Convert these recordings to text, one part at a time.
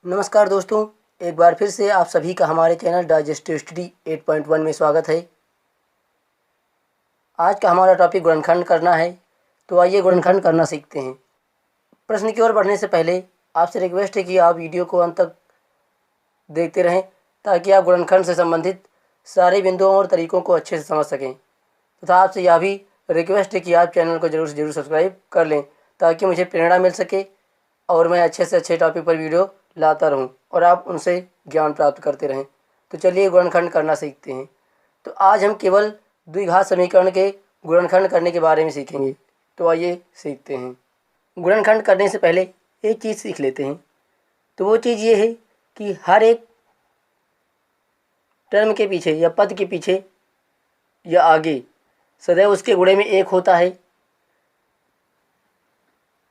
नमस्कार दोस्तों, एक बार फिर से आप सभी का हमारे चैनल डाइजेस्टिव स्टडी 8.1 में स्वागत है। आज का हमारा टॉपिक गुणनखंड करना है, तो आइए गुणनखंड करना सीखते हैं। प्रश्न की ओर बढ़ने से पहले आपसे रिक्वेस्ट है कि आप वीडियो को अंत तक देखते रहें ताकि आप गुणनखंड से संबंधित सारे बिंदुओं और तरीकों को अच्छे से समझ सकें। तथा आपसे यह भी रिक्वेस्ट है कि आप चैनल को ज़रूर से ज़रूर सब्सक्राइब कर लें ताकि मुझे प्रेरणा मिल सके और मैं अच्छे से अच्छे टॉपिक पर वीडियो लाता रहूं और आप उनसे ज्ञान प्राप्त करते रहें। तो चलिए गुणनखंड करना सीखते हैं। तो आज हम केवल द्विघात समीकरण के गुणनखंड करने के बारे में सीखेंगे। तो आइए सीखते हैं। गुणनखंड करने से पहले एक चीज़ सीख लेते हैं। तो वो चीज़ ये है कि हर एक टर्म के पीछे या पद के पीछे या आगे सदैव उसके गुणे में एक होता है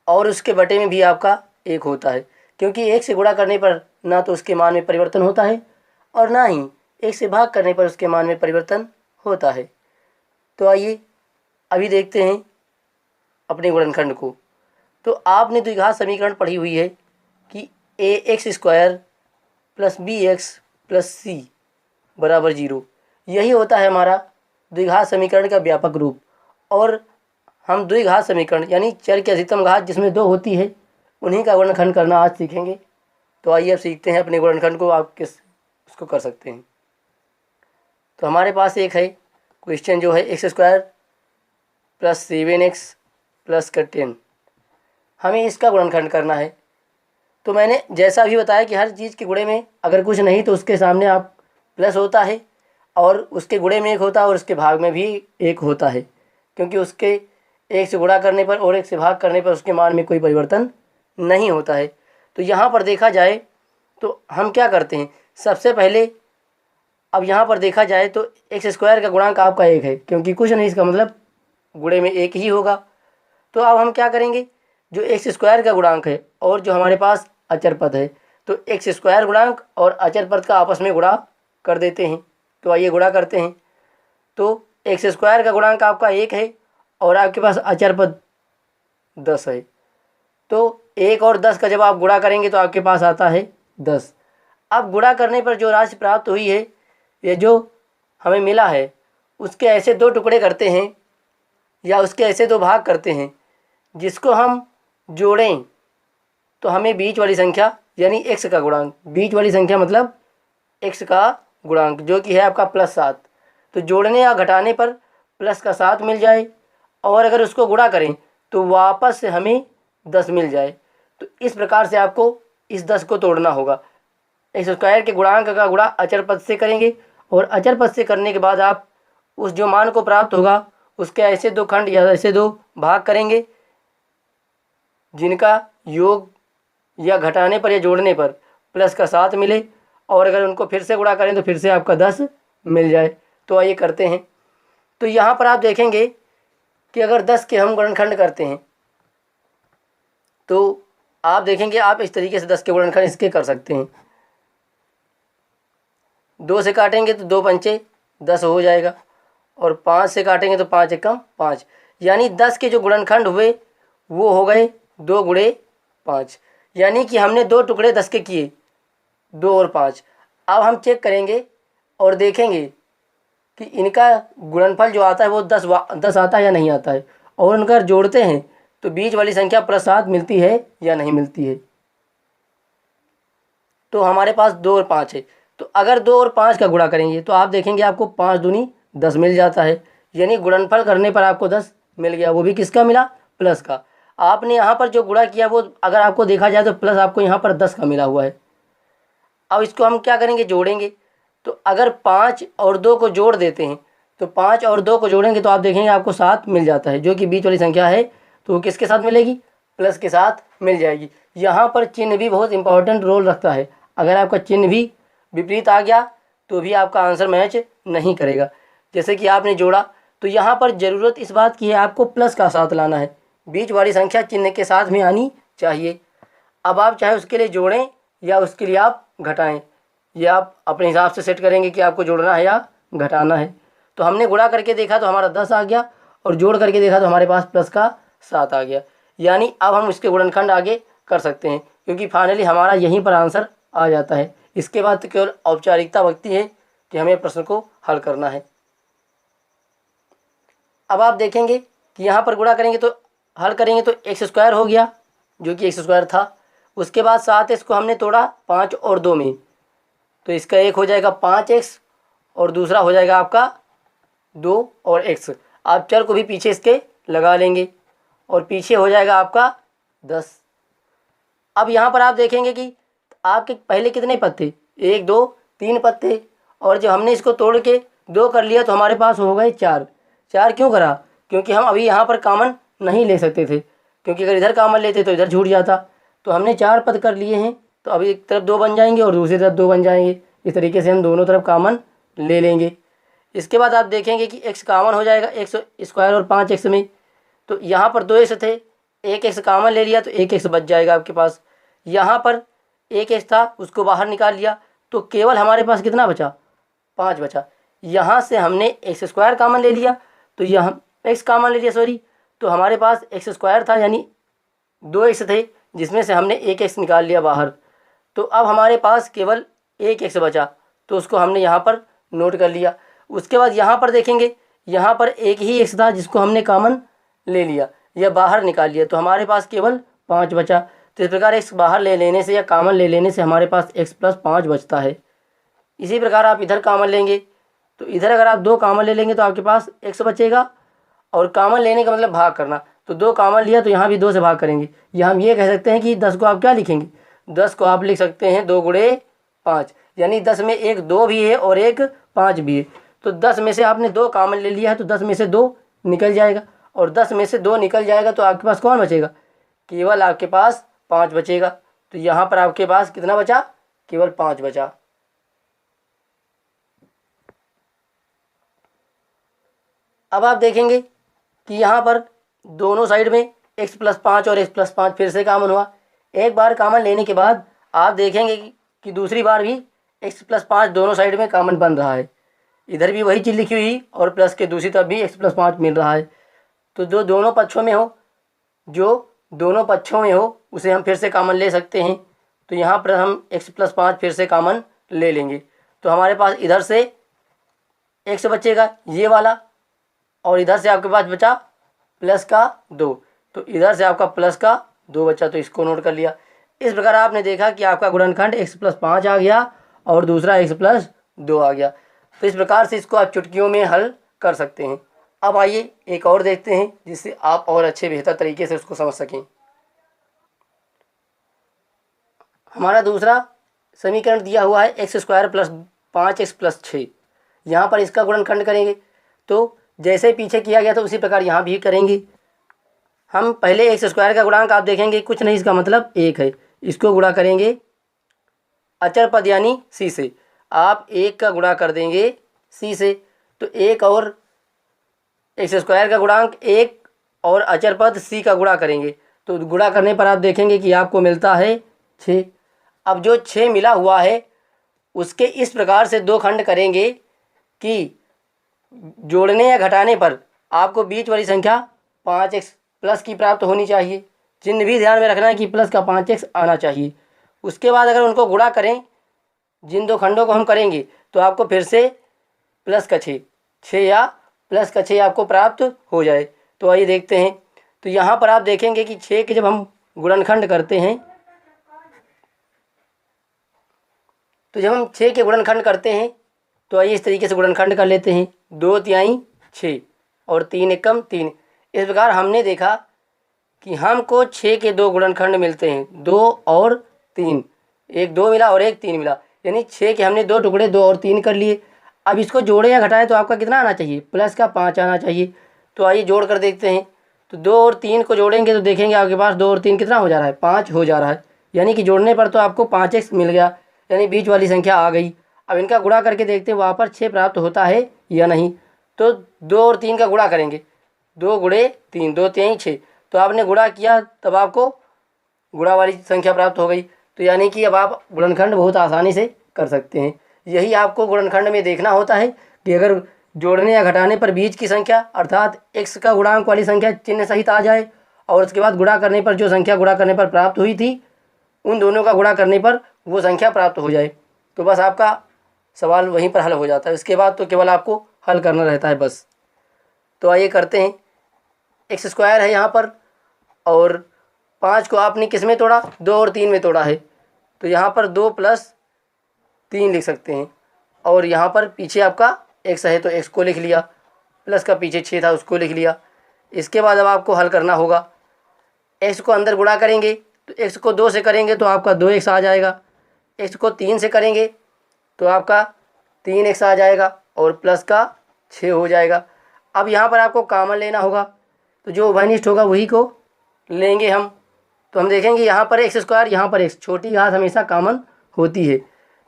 और उसके बटे में भी आपका एक होता है, क्योंकि एक से गुणा करने पर ना तो उसके मान में परिवर्तन होता है और ना ही एक से भाग करने पर उसके मान में परिवर्तन होता है। तो आइए अभी देखते हैं अपने गुणनखंड को। तो आपने द्विघात समीकरण पढ़ी हुई है कि ax² + bx + c = 0। यही होता है हमारा द्विघात समीकरण का व्यापक रूप। और हम द्विघात समीकरण यानी चर की अधिकतम घात जिसमें 2 होती है उन्हीं का गुणनखंड करना आज सीखेंगे। तो आइए अब सीखते हैं अपने गुणनखंड को, आप किस उसको कर सकते हैं। तो हमारे पास एक है क्वेश्चन जो है x² + 7x + 10। हमें इसका गुणनखंड करना है। तो मैंने जैसा भी बताया कि हर चीज़ के गुणे में अगर कुछ नहीं तो उसके सामने आप प्लस होता है और उसके गुणे में एक होता है और उसके भाग में भी एक होता है, क्योंकि उसके एक से गुणा करने पर और एक से भाग करने पर उसके मान में कोई परिवर्तन नहीं होता है। तो यहाँ पर देखा जाए तो हम क्या करते हैं, सबसे पहले अब यहाँ पर देखा जाए तो x² का गुणांक आपका 1 है, क्योंकि कुछ नहीं इसका मतलब गुणे में एक ही होगा। तो अब हम क्या करेंगे, जो x² का गुणांक है और जो हमारे पास अचर पद है तो x² गुणांक और अचर पद का आपस में गुणा कर देते हैं। तो आइए गुणा करते हैं। तो x² का गुणांक आपका 1 है और आपके पास अचर पद 10 है। तो 1 और 10 का जब आप गुणा करेंगे तो आपके पास आता है 10। अब गुणा करने पर जो राशि प्राप्त हुई है, ये जो हमें मिला है, उसके ऐसे 2 टुकड़े करते हैं या उसके ऐसे 2 भाग करते हैं जिसको हम जोड़ें तो हमें बीच वाली संख्या यानी x का गुणांक, बीच वाली संख्या मतलब x का गुणांक जो कि है आपका +7, तो जोड़ने या घटाने पर प्लस का 7 मिल जाए और अगर उसको गुणा करें तो वापस से हमें 10 मिल जाए। तो इस प्रकार से आपको इस 10 को तोड़ना होगा। x² के गुणांक का गुणा अचर पद से करेंगे और अचर पद से करने के बाद आप उस जो मान को प्राप्त होगा उसके ऐसे 2 खंड या ऐसे 2 भाग करेंगे जिनका योग या घटाने पर या जोड़ने पर प्लस का 7 मिले और अगर उनको फिर से गुणा करें तो फिर से आपका 10 मिल जाए। तो आइए करते हैं। तो यहाँ पर आप देखेंगे कि अगर 10 के हम गुणनखंड करते हैं तो आप देखेंगे आप इस तरीके से 10 के गुणनखंड इसके कर सकते हैं। 2 से काटेंगे तो 2 पंचे 10 हो जाएगा और 5 से काटेंगे तो 5 एकम 5, यानी 10 के जो गुणनखंड हुए वो हो गए 2 × 5, यानी कि हमने 2 टुकड़े 10 के किए, 2 और 5। अब हम चेक करेंगे और देखेंगे कि इनका गुणनफल जो आता है वो 10 आता है या नहीं आता है, और उनका जोड़ते हैं तो बीच वाली संख्या +7 मिलती है या नहीं मिलती है। तो हमारे पास 2 और 5 है। तो अगर 2 और 5 का गुणा करेंगे तो आप देखेंगे आपको 5 दूनी 10 मिल जाता है, यानी गुणनफल करने पर आपको 10 मिल गया। वो भी किसका मिला, प्लस का। आपने यहाँ पर जो गुणा किया वो अगर आपको देखा जाए तो प्लस आपको यहाँ पर 10 का मिला हुआ है। अब इसको हम क्या करेंगे, जोड़ेंगे। तो अगर 5 और 2 को जोड़ देते हैं तो 5 और 2 को जोड़ेंगे तो आप देखेंगे आपको 7 मिल जाता है, जो कि बीच वाली संख्या है तो वो किसके साथ मिलेगी, प्लस के साथ मिल जाएगी। यहाँ पर चिन्ह भी बहुत इंपॉर्टेंट रोल रखता है। अगर आपका चिन्ह भी विपरीत आ गया तो भी आपका आंसर मैच नहीं करेगा। जैसे कि आपने जोड़ा तो यहाँ पर ज़रूरत इस बात की है आपको प्लस का 7 लाना है, बीच वाली संख्या चिन्ह के साथ में आनी चाहिए। अब आप चाहे उसके लिए जोड़ें या उसके लिए आप घटाएं, ये आप अपने हिसाब से सेट करेंगे कि आपको जोड़ना है या घटाना है। तो हमने गुणा करके देखा तो हमारा 10 आ गया और जोड़ करके देखा तो हमारे पास प्लस का 7 आ गया, यानी अब हम इसके गुणनखंड आगे कर सकते हैं, क्योंकि फाइनली हमारा यहीं पर आंसर आ जाता है। इसके बाद तो केवल औपचारिकता बचती है कि हमें प्रश्न को हल करना है। अब आप देखेंगे कि यहाँ पर गुणा करेंगे तो हल करेंगे तो एक्स स्क्वायर हो गया, जो कि एक्स स्क्वायर था। उसके बाद 7x को हमने तोड़ा 5 और 2 में, तो इसका एक हो जाएगा 5x और दूसरा हो जाएगा आपका 2 और x। आप चर को भी पीछे इसके लगा लेंगे और पीछे हो जाएगा आपका 10। अब यहाँ पर आप देखेंगे कि आपके पहले कितने पद थे, 1 2 3 पद थे, और जब हमने इसको तोड़ के 2 कर लिया तो हमारे पास हो गए 4। 4 क्यों करा? क्योंकि हम अभी यहाँ पर कॉमन नहीं ले सकते थे, क्योंकि अगर इधर कॉमन लेते तो इधर छूट जाता। तो हमने 4 पद कर लिए हैं, तो अभी एक तरफ 2 बन जाएंगे और दूसरी तरफ 2 बन जाएंगे। इस तरीके से हम दोनों तरफ कॉमन ले लेंगे। इसके बाद आप देखेंगे कि x कॉमन हो जाएगा एक्स स्क्वायर और 5x में, तो यहाँ पर 2x थे, 1x कॉमन ले लिया तो 1x बच जाएगा आपके पास। यहाँ पर 1x था, उसको बाहर निकाल लिया तो केवल हमारे पास कितना बचा, 5 बचा। यहाँ से हमने एक्स स्क्वायर कॉमन ले लिया, तो यहाँ x कॉमन ले लिया सॉरी, तो हमारे पास एक्स स्क्वायर था यानी 2x थे, जिसमें से हमने 1x निकाल लिया बाहर। तो अब हमारे पास केवल 1x बचा, तो उसको हमने यहाँ पर नोट कर लिया। उसके बाद यहाँ पर देखेंगे, यहाँ पर एक ही x था जिसको हमने कॉमन ले लिया या बाहर निकाल लिया, तो हमारे पास केवल 5 बचा। तो इस प्रकार x बाहर ले लेने से या कॉमन ले लेने से हमारे पास x + 5 बचता है। इसी प्रकार आप इधर कॉमन लेंगे, तो इधर अगर आप 2 कॉमन ले लेंगे तो आपके पास x बचेगा, और कॉमन लेने का मतलब भाग करना, तो 2 कॉमन लिया तो यहाँ भी 2 से भाग करेंगे। या हम ये कह सकते हैं कि 10 को आप क्या लिखेंगे, 10 को आप लिख सकते हैं 2 × 5, यानी 10 में एक 2 भी है और एक 5 भी है। तो 10 में से आपने 2 कॉमन ले लिया है, तो 10 में से 2 निकल जाएगा, और 10 में से 2 निकल जाएगा तो आपके पास कौन बचेगा, केवल आपके पास 5 बचेगा। तो यहाँ पर आपके पास कितना बचा, केवल 5 बचा। अब आप देखेंगे कि यहाँ पर दोनों साइड में x + 5 और x + 5 फिर से कॉमन हुआ। एक बार कॉमन लेने के बाद आप देखेंगे कि दूसरी बार भी x + 5 दोनों साइड में कॉमन बन रहा है। इधर भी वही चीज़ लिखी हुई और प्लस के दूसरी तरफ भी x + 5 मिल रहा है। तो जो दोनों पक्षों में हो उसे हम फिर से कॉमन ले सकते हैं। तो यहाँ पर हम x + 5 फिर से कॉमन ले लेंगे, तो हमारे पास इधर से x बचेगा ये वाला, और इधर से आपके पास बचा +2, तो इधर से आपका +2 बचा, तो इसको नोट कर लिया। इस प्रकार आपने देखा कि आपका गुणनखंड x + 5 आ गया और दूसरा x + 2 आ गया। तो इस प्रकार से इसको आप चुटकियों में हल कर सकते हैं। अब आइए एक और देखते हैं, जिससे आप और अच्छे बेहतर तरीके से उसको समझ सकें। हमारा दूसरा समीकरण दिया हुआ है x² + 5x + 6। यहाँ पर इसका गुणनखंड करेंगे, तो जैसे पीछे किया गया था उसी प्रकार यहाँ भी करेंगे। हम पहले x² का गुणांक आप देखेंगे कुछ नहीं, इसका मतलब 1 है, इसको गुणा करेंगे अचर पद यानी c से। आप 1 का गुणा कर देंगे c से, तो 1 और x² का गुणांक 1 और अचर पद c का गुणा करेंगे, तो गुणा करने पर आप देखेंगे कि आपको मिलता है 6। अब जो 6 मिला हुआ है उसके इस प्रकार से 2 खंड करेंगे कि जोड़ने या घटाने पर आपको बीच वाली संख्या 5x प्लस की प्राप्त होनी चाहिए। चिन्ह भी ध्यान में रखना है कि प्लस का 5x आना चाहिए। उसके बाद अगर उनको गुणा करें, जिन 2 खंडों को हम करेंगे, तो आपको फिर से +6 या +6 आपको प्राप्त हो जाए। तो आइए देखते हैं। तो यहाँ पर आप देखेंगे कि 6 के जब हम गुणनखंड करते हैं, तो जब हम 6 के गुणनखंड करते हैं तो आइए इस तरीके से गुणनखंड कर लेते हैं। 2 तिहाई 6 और 3 एकम 3। इस प्रकार हमने देखा कि हमको 6 के 2 गुणनखंड मिलते हैं, 2 और 3। एक 2 मिला और एक 3 मिला, यानी 6 के हमने 2 टुकड़े 2 और 3 कर लिए। अब इसको जोड़े या घटाएं तो आपका कितना आना चाहिए, प्लस का 5 आना चाहिए। तो आइए जोड़ कर देखते हैं। तो 2 और 3 को जोड़ेंगे तो देखेंगे आपके पास 2 और 3 कितना हो जा रहा है, 5 हो जा रहा है, यानी कि जोड़ने पर तो आपको 5x मिल गया, यानी बीच वाली संख्या आ गई। अब इनका गुणा करके देखते हैं वहाँ पर 6 प्राप्त होता है या नहीं। तो 2 और 3 का गुणा करेंगे, 2 × 3, 2 तिहाई 6। तो आपने गुणा किया तब आपको गुणा वाली संख्या प्राप्त हो गई। तो यानी कि अब आप गुणनखंड बहुत आसानी से कर सकते हैं। यही आपको गुणनखंड में देखना होता है कि अगर जोड़ने या घटाने पर बीच की संख्या अर्थात x का गुणांक वाली संख्या चिन्ह सहित आ जाए, और उसके बाद गुणा करने पर जो संख्या गुणा करने पर प्राप्त हुई थी उन दोनों का गुणा करने पर वो संख्या प्राप्त हो जाए, तो बस आपका सवाल वहीं पर हल हो जाता है। इसके बाद तो केवल आपको हल करना रहता है बस। तो आइए करते हैं। एक्स स्क्वायर है यहाँ पर, और 5 को आपने किस में तोड़ा, 2 और 3 में तोड़ा है, तो यहाँ पर 2 + 3 लिख सकते हैं। और यहाँ पर पीछे आपका एक्स है तो एक्स को लिख लिया, प्लस का पीछे 6 था उसको लिख लिया। इसके बाद अब आपको हल करना होगा। एक्स को अंदर गुणा करेंगे तो एक्स को 2 से करेंगे तो आपका 2x आ जाएगा, एक्स को 3 से करेंगे तो आपका 3x आ जाएगा, और प्लस का 6 हो जाएगा। अब यहाँ पर आपको कॉमन लेना होगा, तो जो उभयनिष्ठ होगा वही को लेंगे हम। तो हम देखेंगे यहाँ पर एक्स स्क्वायर, यहाँ पर एक्स, छोटी घात हमेशा कॉमन होती है।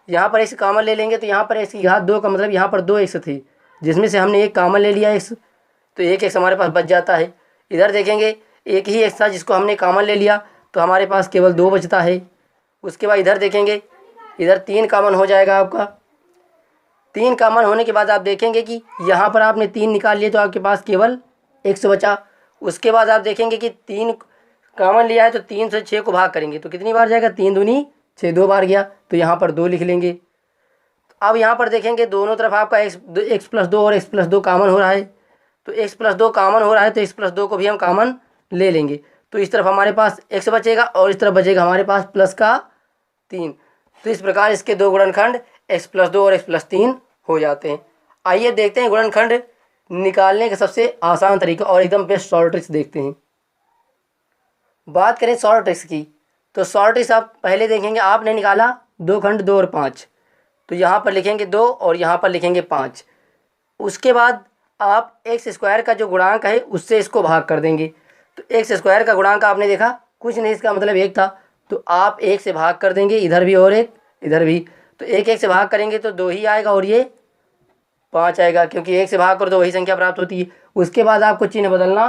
यहाँ पर एक्स कॉमन ले लेंगे तो यहाँ पर एक्स की घात 2 का मतलब यहाँ पर 2x थी, जिसमें से हमने एक कॉमन ले लिया एक्स, तो एक एक्स हमारे पास बच जाता है। इधर देखेंगे एक ही एक्स था जिसको हमने कॉमन ले लिया, तो हमारे पास केवल 2 बचता है। उसके बाद इधर देखेंगे, इधर 3 कॉमन हो जाएगा आपका। 3 कॉमन होने के बाद आप देखेंगे कि यहाँ पर आपने 3 निकाल लिए तो आपके पास केवल एक्स बचा। उसके बाद आप देखेंगे कि 3 कॉमन लिया है तो 3 से 6 को भाग करेंगे तो कितनी बार जाएगा, 3 दूनी 6, 2 बार गया, तो यहाँ पर 2 लिख लेंगे। अब यहाँ पर देखेंगे दोनों तरफ आपका x + 2 और x + 2 कॉमन हो रहा है, तो x + 2 कॉमन हो रहा है तो x + 2 को भी हम कॉमन ले लेंगे। तो इस तरफ हमारे पास x बचेगा और इस तरफ बचेगा हमारे पास प्लस का 3। तो इस प्रकार इसके दो गुणनखंड x + 2 और x + 3 हो जाते हैं। आइए देखते हैं गुणनखंड निकालने का सबसे आसान तरीका और एकदम बेस्ट सॉल्व ट्रिक्स देखते हैं। बात करें सॉल्व ट्रिक्स की, तो सॉल्व ट्रिक्स आप पहले देखेंगे, आपने निकाला 2 खंड 2 और 5, तो यहाँ पर लिखेंगे 2 और यहाँ पर लिखेंगे 5। उसके बाद आप एक्स स्क्वायर का जो गुणांक है उससे इसको भाग कर देंगे। तो एक्स स्क्वायर का गुणांक आपने देखा कुछ नहीं, इसका मतलब 1 था, तो आप 1 से भाग कर देंगे, इधर भी और एक इधर भी, तो 1 से भाग करेंगे तो 2 ही आएगा और ये 5 आएगा, क्योंकि 1 से भाग कर तो वही संख्या प्राप्त होती है। उसके बाद आपको चिन्ह बदलना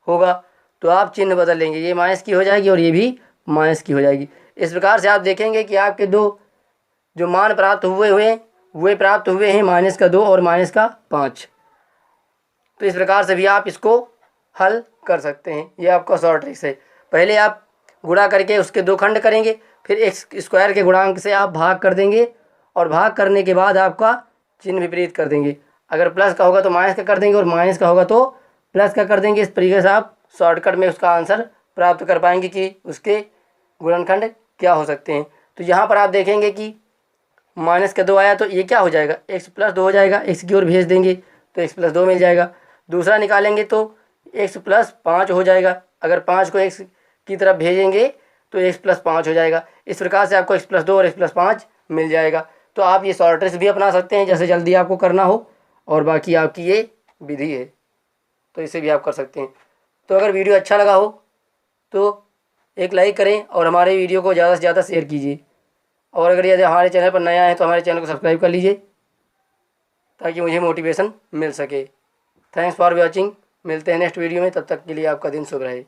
होगा, तो आप चिन्ह बदल लेंगे, ये माइनस की हो जाएगी और ये भी माइनस की हो जाएगी। इस प्रकार से आप देखेंगे कि आपके दो जो मान प्राप्त हुए प्राप्त हुए हैं -2 और -5। तो इस प्रकार से भी आप इसको हल कर सकते हैं। ये आपका शॉर्ट ट्रिक्स है। पहले आप गुणा करके उसके 2 खंड करेंगे, फिर एक्स स्क्वायर के गुणांक से आप भाग कर देंगे, और भाग करने के बाद आपका चिन्ह विपरीत कर देंगे। अगर प्लस का होगा तो माइनस का कर देंगे और माइनस का होगा तो प्लस का कर देंगे। इस तरीके से आप शॉर्टकट में उसका आंसर प्राप्त कर पाएंगे कि उसके गुणनखंड क्या हो सकते हैं। तो यहाँ पर आप देखेंगे कि -2 आया तो ये क्या हो जाएगा, x + 2 हो जाएगा, x की ओर भेज देंगे तो x + 2 मिल जाएगा। दूसरा निकालेंगे तो x + 5 हो जाएगा, अगर 5 को x की तरफ भेजेंगे तो x + 5 हो जाएगा। इस प्रकार से आपको x + 2 और x + 5 मिल जाएगा। तो आप ये शॉर्ट ट्रिक्स भी अपना सकते हैं जैसे जल्दी आपको करना हो, और बाकी आपकी ये विधि है तो इसे भी आप कर सकते हैं। तो अगर वीडियो अच्छा लगा हो तो एक लाइक करें और हमारे वीडियो को ज़्यादा से ज़्यादा शेयर कीजिए, और अगर यदि हमारे चैनल पर नया है तो हमारे चैनल को सब्सक्राइब कर लीजिए ताकि मुझे मोटिवेशन मिल सके। Thanks for watching. मिलते हैं नेक्स्ट वीडियो में, तब तक के लिए आपका दिन शुभ रहे।